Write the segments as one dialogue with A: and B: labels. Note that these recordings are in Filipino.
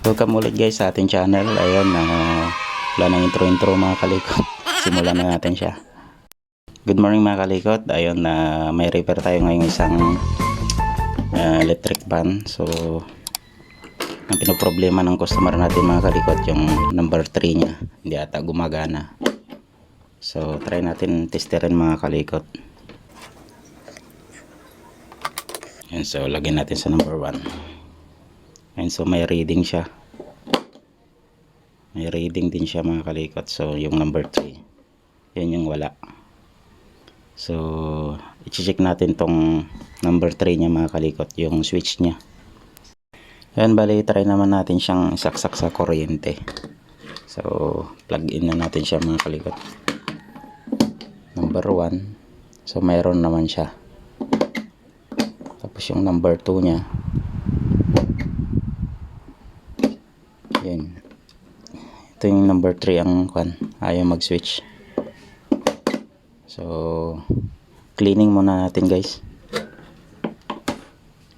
A: Welcome ulit guys sa ating channel. Ayun, wala nang intro mga kalikot. Simulan na natin siya. Good morning mga kalikot. Ayun, may repair tayo ngayong isang electric fan. So ang pinoproblema ng customer natin mga kalikot, yung number 3 niya hindi ata gumagana. So try natin testerin mga kalikot. Ayun, so lagyan natin sa number 1. And so may reading siya. May reading din siya mga kalikot. So yung number 3, yan yung wala. So i-check natin tong number 3 niya mga kalikot, yung switch niya. Yan, bali try naman natin siyang saksak sa kuryente. So plug in na natin siya mga kalikot. Number 1. So mayroon naman siya. Tapos yung number 2 niya, yan. Ito yung number 3 ang ayaw mag-switch. So cleaning muna natin guys,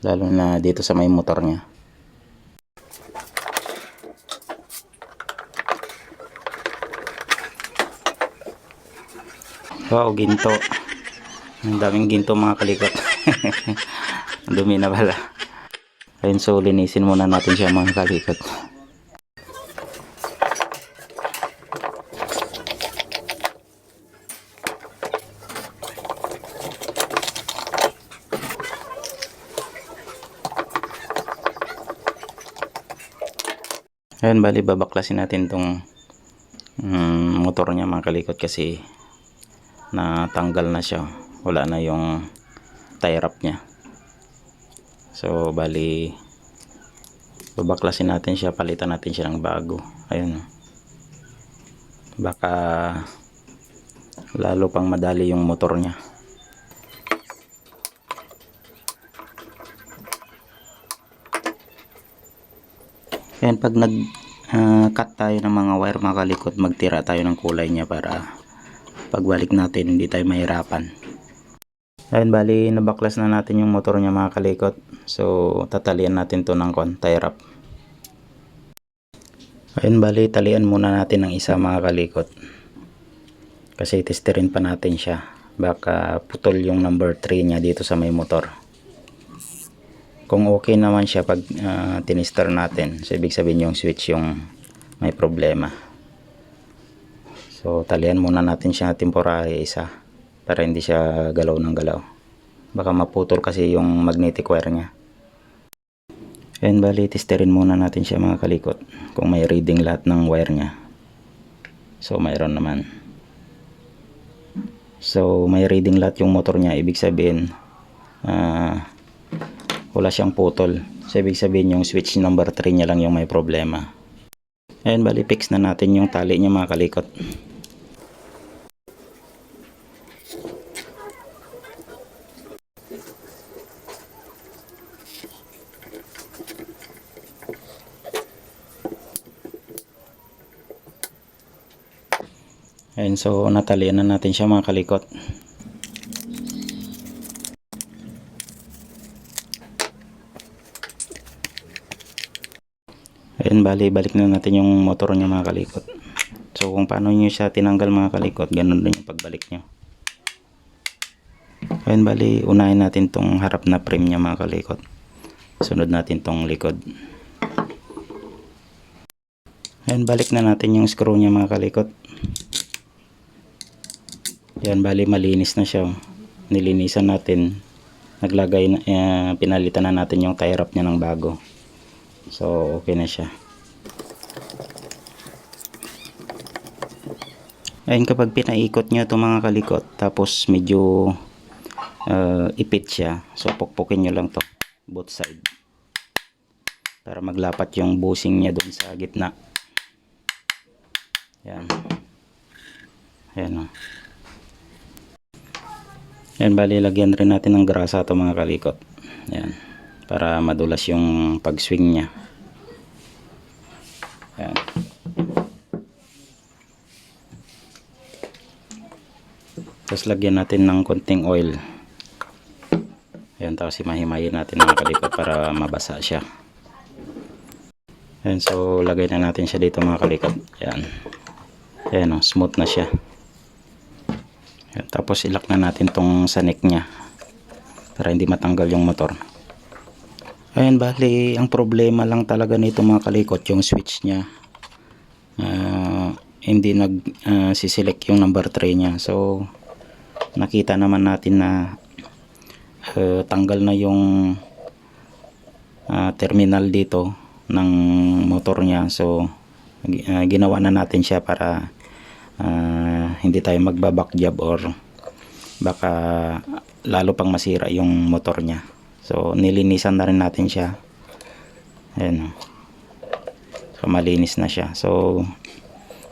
A: lalo na dito sa may motor niya. Wow, ginto. Ang daming ginto mga kalikot. Dumi na pala. Ayun, so linisin muna natin siya mga kalikot. Ayan, bali babaklasin natin tong motor niya mga kalikot, kasi natanggal na siya, wala na yung tie wrap niya. So bali babaklasin natin siya, palitan natin siya ng bago. Ayun, baka lalo pang madali yung motor niya. Ayan, pag cut tayo ng mga wire mga kalikot, magtira tayo ng kulay niya para pagbalik natin hindi tayo mahirapan. Ayan, bali nabaklas na natin yung motor niya mga kalikot. So tatalian natin to ng tie wrap. Ayan, bali talian muna natin ng isa mga kalikot, kasi testerin pa natin siya. Baka putol yung number 3 niya dito sa may motor. Kung okay naman siya pag tinester natin, so ibig sabihin yung switch yung may problema. So talian muna natin siya temporary isa, para hindi siya galaw ng galaw. Baka maputol kasi yung magnetic wire niya. And bali testerin muna natin siya mga kalikot, kung may reading lahat ng wire niya. So mayroon naman. So may reading lahat yung motor niya, ibig sabihin wala siyang putol. So ibig sabihin yung switch number 3 niya lang yung may problema. Ayan, bali fix na natin yung tali niya mga kalikot. Ayan, so natalian na natin siya mga kalikot. Ayan, bali balik na natin yung motor niya mga kalikot. So kung paano nyo siya tinanggal mga kalikot, ganun din yung pagbalik nyo. Ayan, bali unahin natin tong harap na frame niya mga kalikot, sunod natin tong likod. Ayan, balik na natin yung screw niya mga kalikot. Ayan, bali malinis na siya. Nilinisan natin, naglagay na, pinalitan na natin yung tie wrap niya ng bago. So okay na siya. Ayun, kapag pinaikot nyo itong mga kalikot, tapos medyo ipit siya, so pukpukin nyo lang to both side para maglapat yung bushing niya dun sa gitna. Yan. Ayan o. Yan, bali lagyan rin natin ng grasa ito mga kalikot. Yan, para madulas yung pag-swing niya. Yan. Tapos lagyan natin ng konting oil. Ayan, tapos himahimayin natin mga kalikot para mabasa siya. Ayan, so lagay na natin siya dito mga kalikot. Ayan. Ayan, oh, smooth na siya. Ayan, tapos ilak na natin tong sanik niya para hindi matanggal yung motor. Ayan, bali ang problema lang talaga nito mga kalikot, yung switch niya. Hindi siselect yung number 3 niya. So nakita naman natin na tanggal na yung terminal dito ng motor niya. So ginawa na natin siya para hindi tayo magbaback job or baka lalo pang masira yung motor niya. So nilinisan na rin natin siya. Ayan, so malinis na siya. So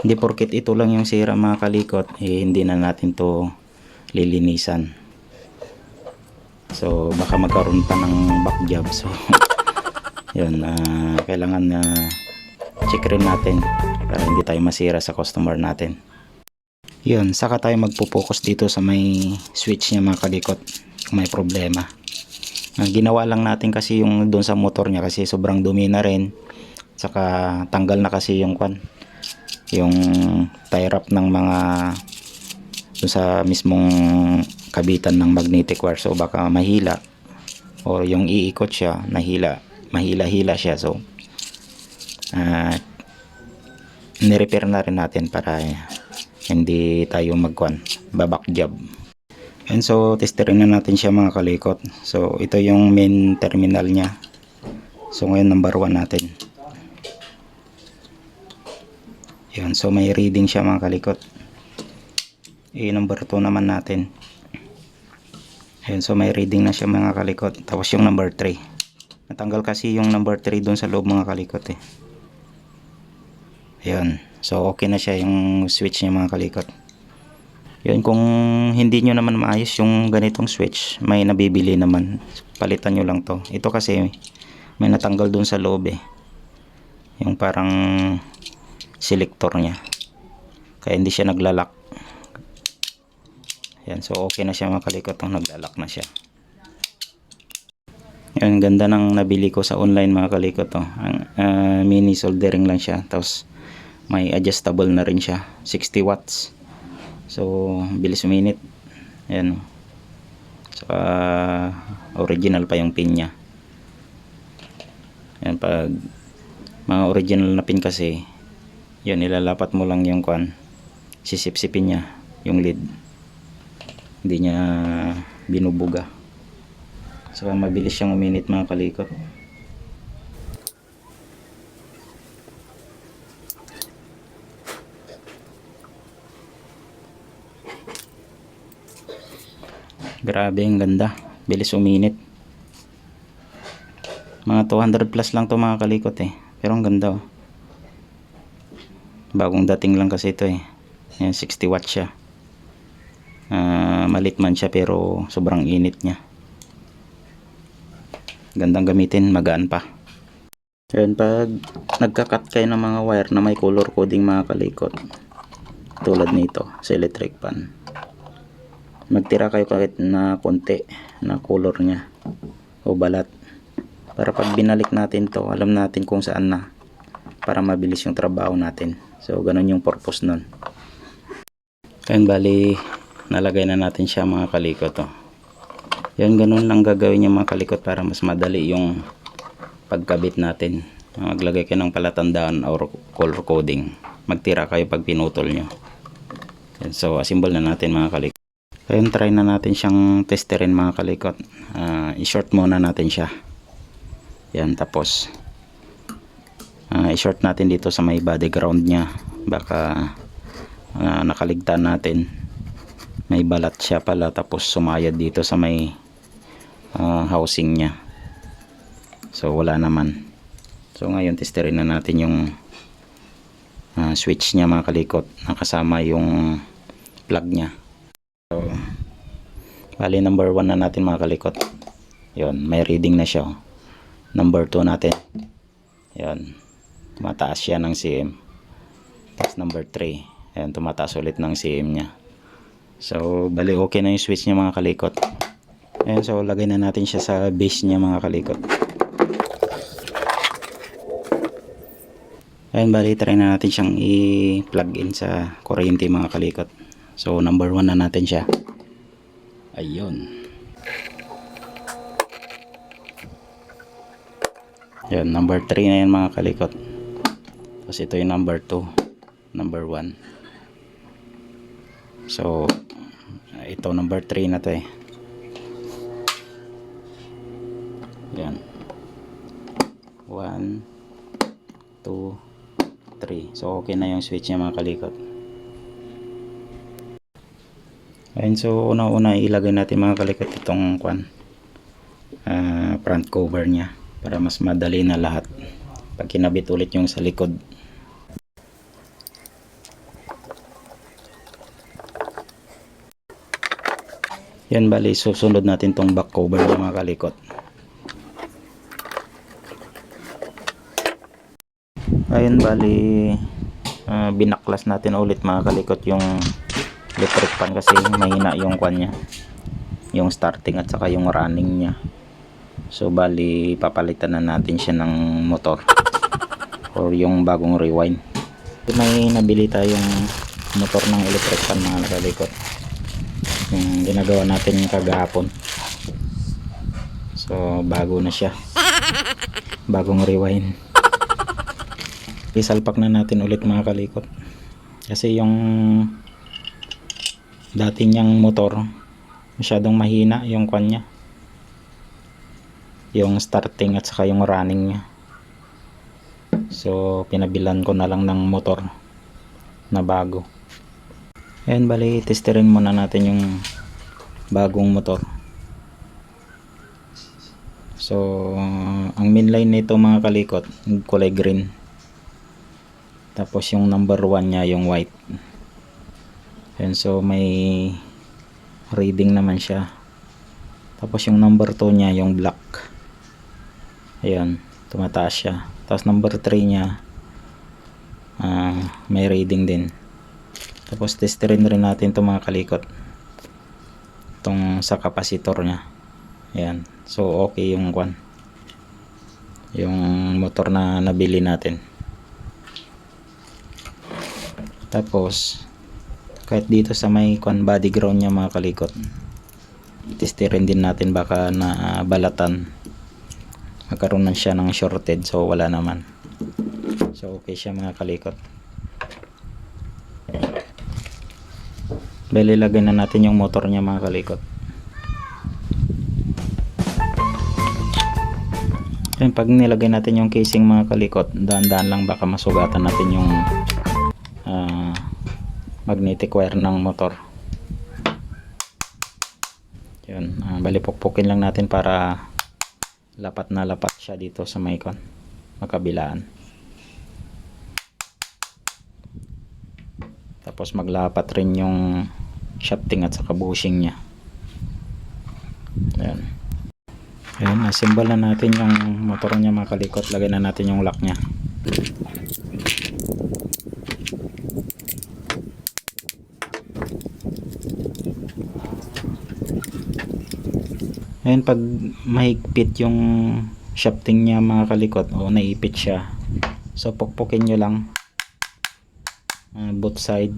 A: hindi porket ito lang yung sira mga kalikot, hindi na natin to lilinisan. So baka magkaroon pa ng back job. So yun, kailangan check rin natin para hindi tayo masira sa customer natin. Yun, saka tayo magpo-focus dito sa may switch niya mga kalikot kung may problema. Ginawa lang natin kasi yung doon sa motor niya kasi sobrang dumi na rin, saka tanggal na kasi yung yung tie wrap ng mga doon sa mismong kabitan ng magnetic wire. So baka mahila or yung iikot siya mahila-hila siya. So ni-repair na rin natin para hindi tayo babak job. And so testerin na natin siya mga kalikot. So ito yung main terminal niya. So ngayon number 1 natin. Yan, so may reading siya mga kalikot. Number 2 naman natin. Ayan, so may reading na siya mga kalikot. Tapos yung number 3. Natanggal kasi yung number 3 doon sa loob mga kalikot eh. Ayan, so okay na siya yung switch niya mga kalikot. Yun, kung hindi nyo naman maayos yung ganitong switch, may nabibili naman. Palitan nyo lang to. Ito kasi may natanggal doon sa loob eh. Yung parang selector niya. Kaya hindi siya naglalak. Yan, so okay na siya mga kalikot. Naglalak na siya. Yan, ganda ng nabili ko sa online mga kalikot. Mini soldering lang siya. Tapos may adjustable na rin siya. 60 watts. So bilis uminit. Yan. So original pa yung pin niya. Yan, pag mga original na pin kasi, yun, ilalapat mo lang yung sisip-sipin niya yung lead, hindi niya binubuga. So mabilis siyang uminit mga kalikot. Grabe, ang ganda, bilis uminit. Mga 200 plus lang to mga kalikot eh, pero ang ganda oh. Bagong dating lang kasi ito eh. Ayan, 60 watts siya. Malit man siya pero sobrang init niya. Gandang gamitin, magaan pa. Ayan, pag nagka-cut kayo ng mga wire na may color coding mga kalikot, tulad nito sa electric pan, magtira kayo kahit na konti na color niya o balat, para pag binalik natin to, alam natin kung saan na, para mabilis yung trabaho natin. So ganun yung purpose nun. Ayan, bali nalagay na natin siya mga kalikot oh. Yan, ganun lang gagawin niya mga kalikot para mas madali yung pagkabit natin. Maglagay kayo ng palatandaan or color coding. Magtira kayo pag pinutol nyo. Yan, so assemble na natin mga kalikot. Ayan, try na natin siyang testerin mga kalikot. I-short muna natin siya. Yan, tapos i-short natin dito sa may body ground nya, baka nakaligtan natin, may balat siya pala, tapos sumayad dito sa may housing nya. So wala naman. So ngayon testerin na natin yung switch nya mga kalikot, nakasama yung plug nya. So bali number 1 na natin mga kalikot. Yun, may reading na siya. Number 2 natin. Yun, tumataas siya ng cm. Tapos number 3, ayan, tumataas ulit ng cm nya. So bali okay na yung switch nya mga kalikot. Ayan, so lagay na natin siya sa base nya mga kalikot. Ayun, bali try na natin siyang i-plug in sa kuryente mga kalikot. So number 1 na natin siya. Ayun. Yan, number 3 na yan mga kalikot. Tapos ito yung number 2, number 1. So ito number 3 na to eh. Yan. 1, 2, 3. So okay na yung switch niya mga kalikot. Ayun, so una-una ilagay natin mga kalikot itong front cover niya para mas madali na lahat pag kinabit ulit yung sa likod. Yan, bali susunod natin tong back cover niya mga kalikot. Ayun, bali binaklas natin ulit mga kalikot yung electric fan kasi mahina yung niya, yung starting at saka yung running niya. So bali papalitan na natin siya ng motor or yung bagong rewind. May nabili tayong motor ng electric fan mga kalikot, yung ginagawa natin kagahapon. So bago na siya, bagong rewind. Isalpak na natin ulit mga kalikot kasi yung dati niyang motor masyadong mahina yung niya, yung starting at saka yung running niya. So pinabilan ko na lang ng motor na bago. Ayan, bali testerin muna natin yung bagong motor. So ang mainline nito mga kalikot kulay green, tapos yung number 1 nya yung white. And so may reading naman siya. Tapos yung number 2 nya yung black. Ayan, tumataas siya. Tapos number 3 nya may reading din. Tapos testerin rin natin itong mga kalikot, itong sa capacitor nya. Ayan, so okay yung yung motor na nabili natin. Tapos kahit dito sa may body ground nya mga kalikot, testerin din natin, baka na balatan, magkaroon na siya ng shorted. So wala naman, so okay siya mga kalikot. Bali lagay na natin yung motor nya mga kalikot. Then pag nilagay natin yung casing mga kalikot, daan-daan lang, baka masugatan natin yung magnetic wire ng motor. Yun, bali pukpukin lang natin para lapat na lapat siya dito sa may makabilaan. Tapos maglapat rin yung shafting at saka bushing nya. Ayan. Ayan, assemble na natin yung motor nya mga kalikot. Lagay na natin yung lock nya. Ayan, pag mahigpit yung shafting niya mga kalikot, o naipit siya, so pukpukin nyo lang both side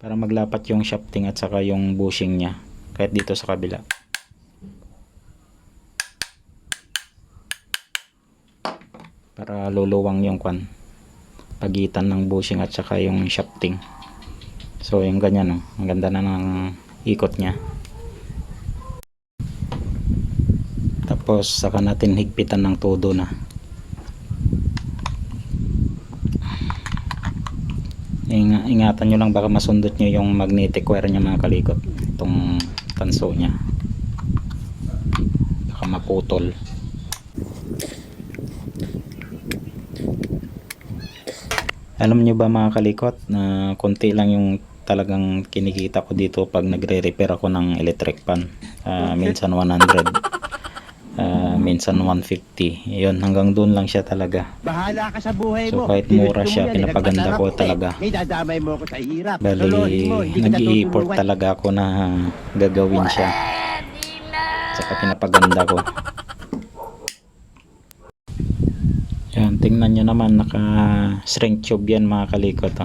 A: para maglapat yung shafting at saka yung bushing niya, kahit dito sa kabila. Para luluwang yung pagitan ng bushing at saka yung shafting. So yung ganyan, no? Ang ganda na ng ikot niya. Tapos saka natin higpitan ng todo na. Ingatan nyo lang, baka masundot nyo yung magnetic wire nya mga kalikot, itong tanso nya, baka maputol. Alam nyo ba mga kalikot na konti lang yung talagang kinikita ko dito pag nagre-repair ako ng electric fan. Minsan 100, minsan 150. Yun, hanggang doon lang siya talaga.
B: Bahala ka sa buhay mo.
A: So kahit mura siya, pinapaganda ko talaga.
B: May dadamay mo ako sa hirap.
A: Bali, nag-i-effort talaga ako na gagawin siya. Saka pinapaganda ko. Yan, tingnan nyo naman, naka shrink tube yan mga kalikot.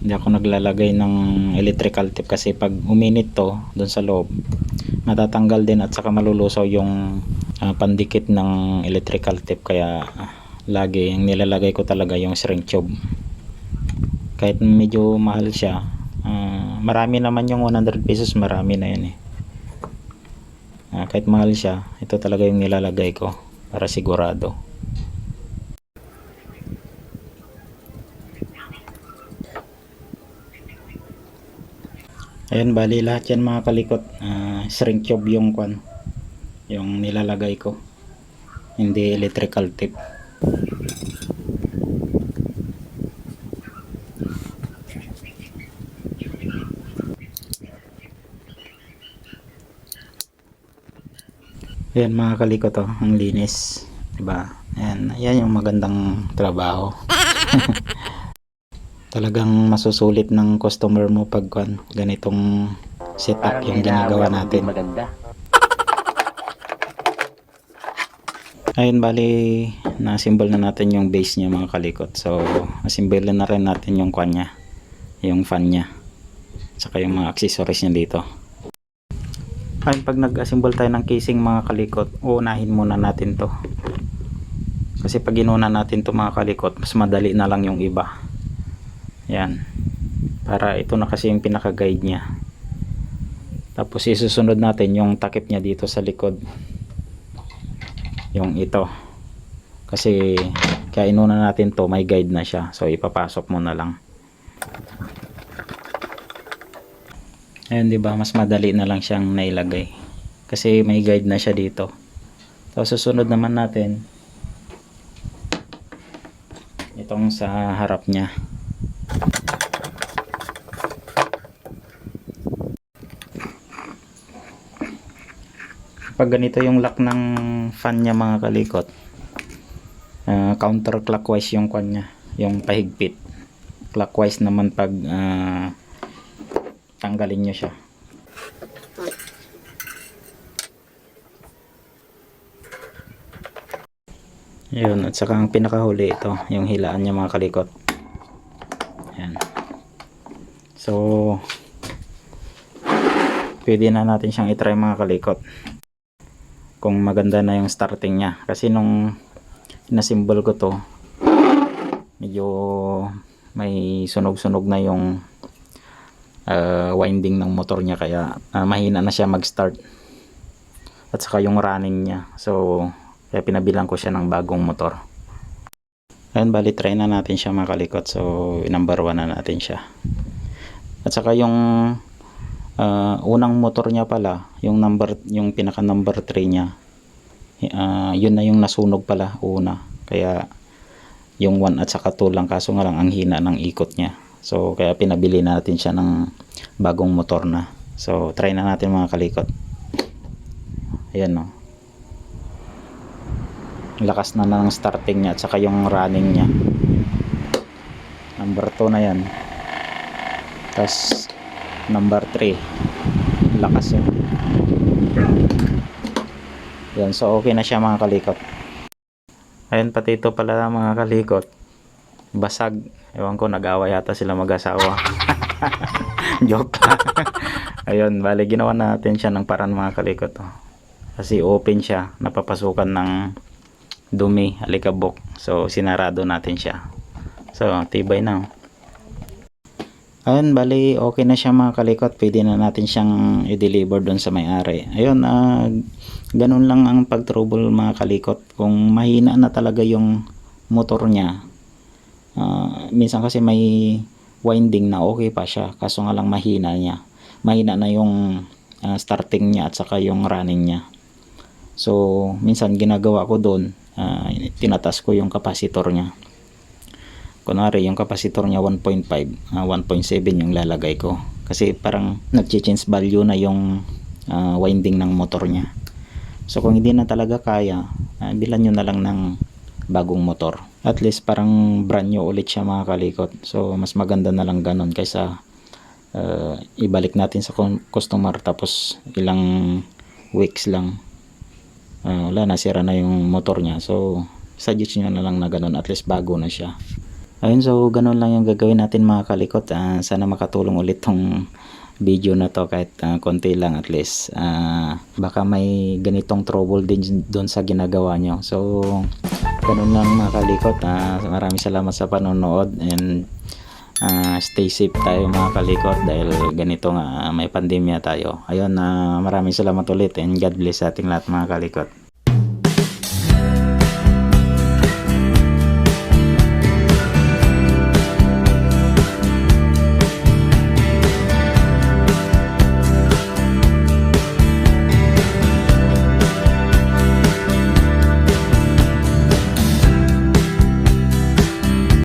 A: Hindi ako naglalagay ng electrical tape kasi pag uminit to doon sa loob, matatanggal din at saka malulusaw yung pandikit ng electrical tape. Kaya lagi ang nilalagay ko talaga yung shrink tube. Kahit medyo mahal siya, marami naman yung 100 pesos, marami na yun kahit mahal siya, ito talaga yung nilalagay ko para sigurado. Ayun, bali lahat yan mga kalikot, shrink tube yung yung nilalagay ko, hindi electrical tape. Ayan mga kalikot, ang linis, diba? Ayan yung magandang trabaho. Talagang masusulit ng customer mo pag ganitong setup yung ginagawa natin.
B: Maganda.
A: Ayun, bali na-assemble na natin yung base niya mga kalikot. So assemble na rin natin yung niya, yung fan niya, saka yung mga accessories niya dito. Ayun, pag nag-assemble tayo ng casing mga kalikot, uunahin muna natin to. Kasi pag inuna natin to mga kalikot, mas madali na lang yung iba. Yan, para ito na kasi yung pinaka guide niya. Tapos isusunod natin yung takip niya dito sa likod, yung ito, kasi kaya inuna natin to, may guide na siya. So ipapasok mo na lang. Ayun, diba, mas madali na lang siyang nailagay kasi may guide na siya dito. Tapos susunod naman natin itong sa harap niya. Pag ganito yung lock ng fan niya mga kalikot, counterclockwise yung niya, yung pahigpit. Clockwise naman pag tanggalin nyo siya. Yun, at saka ang pinakahuli ito, yung hilaan niya mga kalikot. Ayan. So pwede na natin siyang itry mga kalikot kung maganda na yung starting niya. Kasi nung inasimbol ko to, medyo may sunog-sunog na yung winding ng motor niya, kaya mahina na siya mag-start at saka yung running niya. So kaya pinabilang ko siya ng bagong motor. Ayun, bali try na natin siya mga kalikot. So number 1 na natin siya. At saka yung unang motor niya pala, yung pinaka number 3 niya, yun na yung nasunog pala una. Kaya yung 1 at saka 2 lang, kaso nga lang ang hina ng ikot niya. So kaya pinabili natin siya ng bagong motor na. So try na natin mga kalikot. Ayan, no, lakas na ng starting niya at saka yung running niya. Number 2 na yan. Tapos number 3, lakas yun. Yan, so okay na siya mga kalikot. Ayun, pati ito pala mga kalikot, basag. Ewan ko, nag-away yata sila mag-asawa. Joke lang. Ayun, bali ginawa natin siya ng paraan mga kalikot. Kasi open siya, napapasukan ng dumi, alikabok. So sinarado natin siya. So tibay na. Ayun, bali okay na siya mga kalikot. Pwede na natin siyang i-deliver doon sa may-ari. Ayun, ganun lang ang pag-trouble mga kalikot. Kung mahina na talaga yung motor niya, minsan kasi may winding na okay pa siya, kaso nga lang mahina na yung starting niya at saka yung running niya. So minsan ginagawa ko doon, tinatas ko yung capacitor niya. Kunwari yung capacitor niya 1.5, 1.7 yung lalagay ko, kasi parang nag-change value na yung winding ng motor niya. So kung hindi na talaga kaya, bilan nyo na lang ng bagong motor. At least parang brand new ulit siya mga kalikot. So mas maganda na lang ganun kaysa ibalik natin sa customer tapos ilang weeks lang wala, nasira na yung motor niya. So suggest nyo na lang na ganun, at least bago na siya. Ayun, so ganun lang yung gagawin natin mga kalikot. Sana makatulong ulit tong video na to kahit konti lang, at least baka may ganitong trouble din doon sa ginagawa nyo. So ganun lang mga kalikot. Maraming salamat sa panonood, and stay safe tayo mga kalikot dahil ganito nga may pandemya tayo. Ayun, maraming salamat ulit, and God bless sa ating lahat mga kalikot.